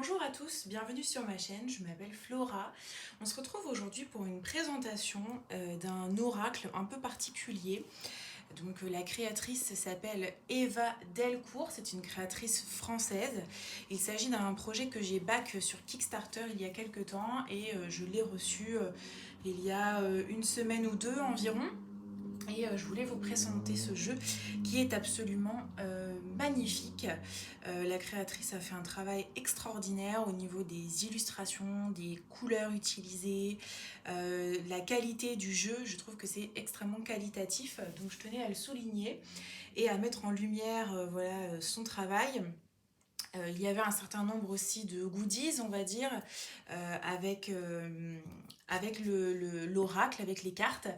Bonjour à tous, bienvenue sur ma chaîne, je m'appelle Flora. On se retrouve aujourd'hui pour une présentation d'un oracle un peu particulier. Donc la créatrice s'appelle Eva Delcourt, c'est une créatrice française. Il s'agit d'un projet que j'ai back sur Kickstarter il y a quelques temps et je l'ai reçu il y a une semaine ou deux environ. Et je voulais vous présenter ce jeu qui est absolument magnifique. La créatrice a fait un travail extraordinaire au niveau des illustrations, des couleurs utilisées, la qualité du jeu. Je trouve que c'est extrêmement qualitatif, donc je tenais à le souligner et à mettre en lumière voilà, son travail. Il y avait un certain nombre aussi de goodies, on va dire, avec l'oracle, avec les cartes.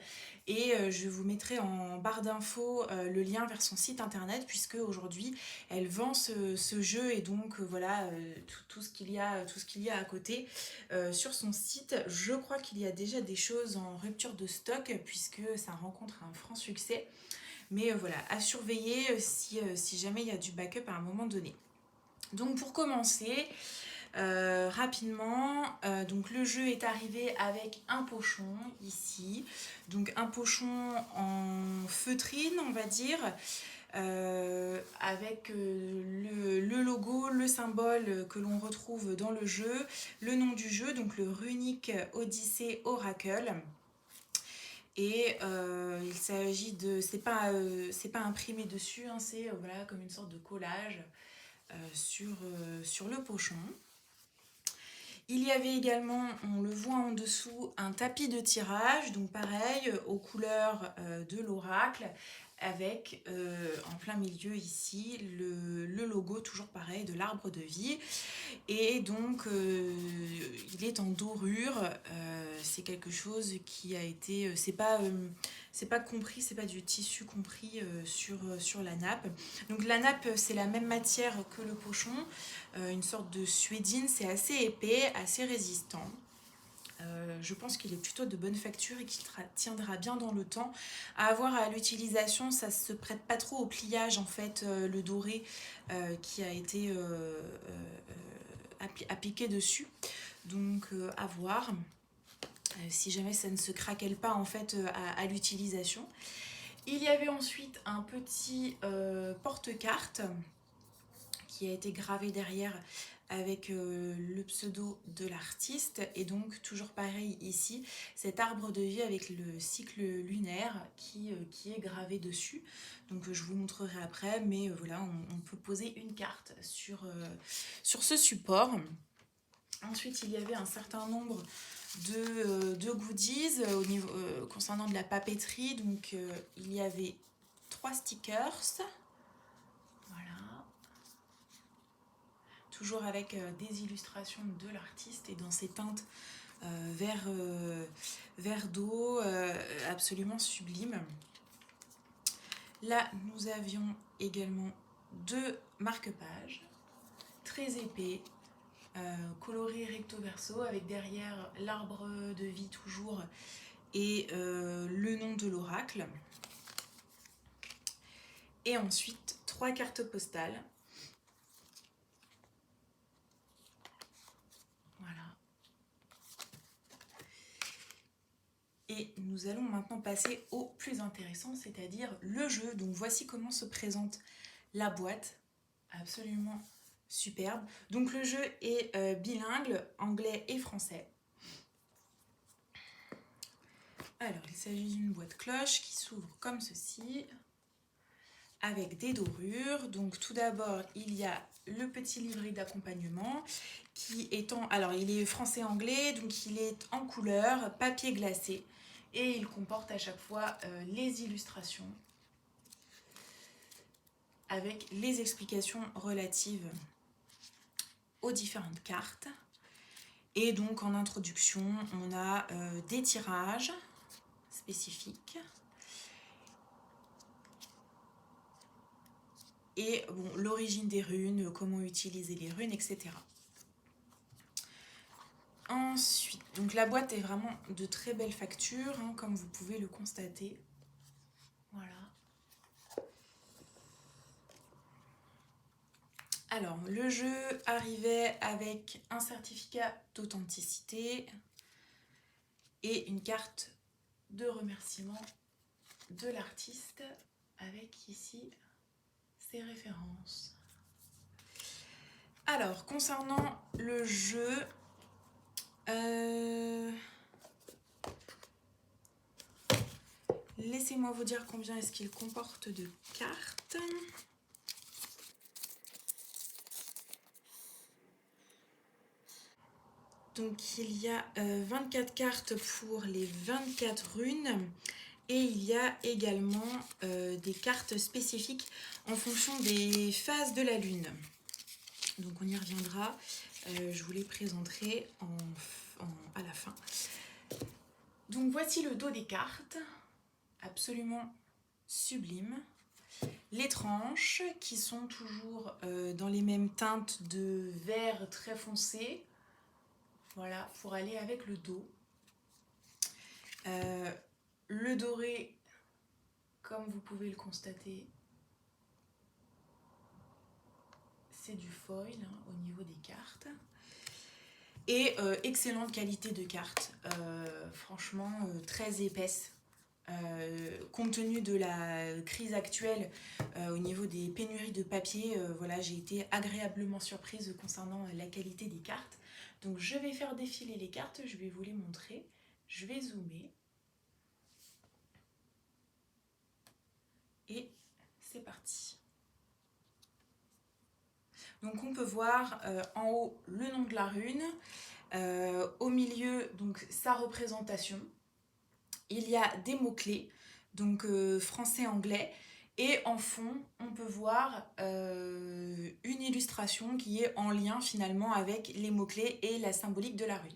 Et je vous mettrai en barre d'infos le lien vers son site internet, puisque aujourd'hui elle vend ce jeu et donc voilà tout ce qu'il y a, tout ce qu'il y a à côté sur son site. Je crois qu'il y a déjà des choses en rupture de stock, puisque ça rencontre un franc succès. Mais voilà, à surveiller si jamais il y a du backup à un moment donné. Donc pour commencer, rapidement, donc le jeu est arrivé avec un pochon ici, donc un pochon en feutrine on va dire, avec le logo, le symbole que l'on retrouve dans le jeu, le nom du jeu, donc le Runic Odyssey Oracle. Et il s'agit de, c'est pas imprimé dessus, hein, c'est voilà, comme une sorte de collage sur le pochon. Il y avait également, on le voit en dessous, un tapis de tirage, donc pareil, aux couleurs de l'oracle, avec en plein milieu ici le logo, toujours pareil, de l'arbre de vie. Et donc il est en dorure, c'est quelque chose qui a été, c'est pas compris, c'est pas du tissu compris sur la nappe. Donc la nappe c'est la même matière que le pochon, une sorte de suédine, c'est assez épais, assez résistant. Je pense qu'il est plutôt de bonne facture et qu'il tiendra bien dans le temps. À avoir à l'utilisation, ça se prête pas trop au pliage en fait, le doré qui a été appliqué dessus. Donc à voir si jamais ça ne se craquelle pas en fait à l'utilisation. Il y avait ensuite un petit porte-carte qui a été gravé derrière avec le pseudo de l'artiste. Et donc toujours pareil ici, cet arbre de vie avec le cycle lunaire qui est gravé dessus. Donc je vous montrerai après, mais voilà, on peut poser une carte sur ce support. Ensuite, il y avait un certain nombre de goodies au niveau, concernant de la papeterie. Donc il y avait 3 stickers. Voilà, toujours avec des illustrations de l'artiste et dans ces teintes vert d'eau, absolument sublime. Là, nous avions également 2 marque-pages très épais, colorés recto verso, avec derrière l'arbre de vie toujours et le nom de l'oracle. Et ensuite 3 cartes postales. Voilà. Et nous allons maintenant passer au plus intéressant, c'est-à-dire le jeu. Donc voici comment se présente la boîte, absolument superbe. Donc le jeu est bilingue, anglais et français. Alors il s'agit d'une boîte cloche qui s'ouvre comme ceci, avec des dorures. Donc tout d'abord il y a le petit livret d'accompagnement qui est en... Alors il est français-anglais, donc il est en couleur, papier glacé. Et il comporte à chaque fois les illustrations avec les explications relatives aux différentes cartes. Et donc en introduction, on a des tirages spécifiques. Et bon, l'origine des runes, comment utiliser les runes, etc. Ensuite, donc la boîte est vraiment de très belle facture, hein, comme vous pouvez le constater. Voilà. Alors, le jeu arrivait avec un certificat d'authenticité et une carte de remerciement de l'artiste avec ici ses références. Alors, concernant le jeu, laissez-moi vous dire combien est-ce qu'il comporte de cartes. Donc il y a 24 cartes pour les 24 runes et il y a également des cartes spécifiques en fonction des phases de la lune. Donc on y reviendra, je vous les présenterai à la fin. Donc voici le dos des cartes, absolument sublime. Les tranches qui sont toujours dans les mêmes teintes de vert très foncé. Voilà, pour aller avec le dos. Le doré, comme vous pouvez le constater, c'est du foil au niveau des cartes. Et excellente qualité de cartes, franchement très épaisse. Compte tenu de la crise actuelle au niveau des pénuries de papier, voilà, j'ai été agréablement surprise concernant la qualité des cartes. Donc je vais faire défiler les cartes, je vais vous les montrer. Je vais zoomer. Et c'est parti. Donc on peut voir en haut le nom de la rune, au milieu donc sa représentation. Il y a des mots-clés, donc français-anglais, et en fond on peut voir une illustration qui est en lien finalement avec les mots-clés et la symbolique de la rune.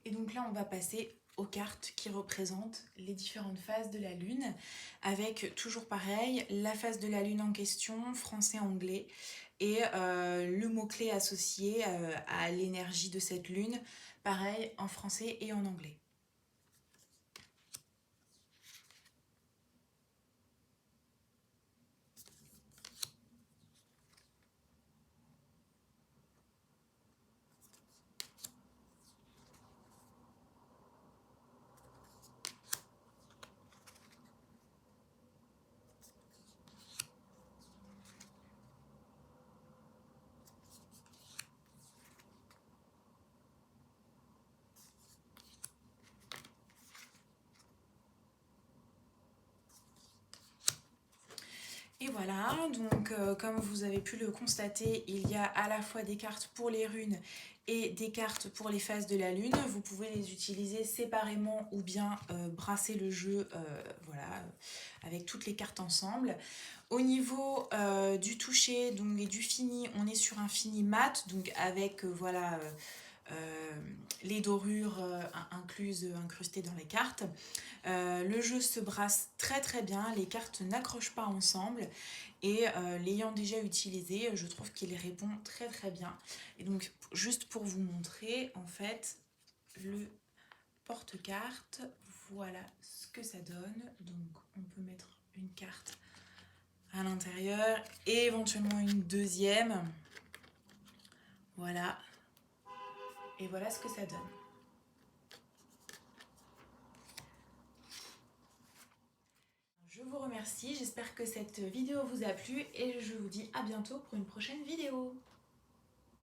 Et donc là, on va passer aux cartes qui représentent les différentes phases de la Lune, avec toujours pareil, la phase de la Lune en question, français-anglais, et le mot-clé associé à l'énergie de cette Lune, pareil en français et en anglais. voilà, donc comme vous avez pu le constater, il y a à la fois des cartes pour les runes et des cartes pour les phases de la lune. Vous pouvez les utiliser séparément ou bien brasser le jeu voilà, avec toutes les cartes ensemble. Au niveau du toucher donc, et du fini, on est sur un fini mat, donc avec voilà, les dorures incluses, incrustées dans les cartes. Le jeu se brasse très très bien, les cartes n'accrochent pas ensemble et l'ayant déjà utilisé, je trouve qu'il répond très très bien. Et donc juste pour vous montrer en fait le porte-carte, voilà ce que ça donne. Donc on peut mettre une carte à l'intérieur et éventuellement une deuxième. Voilà. Et voilà ce que ça donne. Je vous remercie, j'espère que cette vidéo vous a plu et je vous dis à bientôt pour une prochaine vidéo.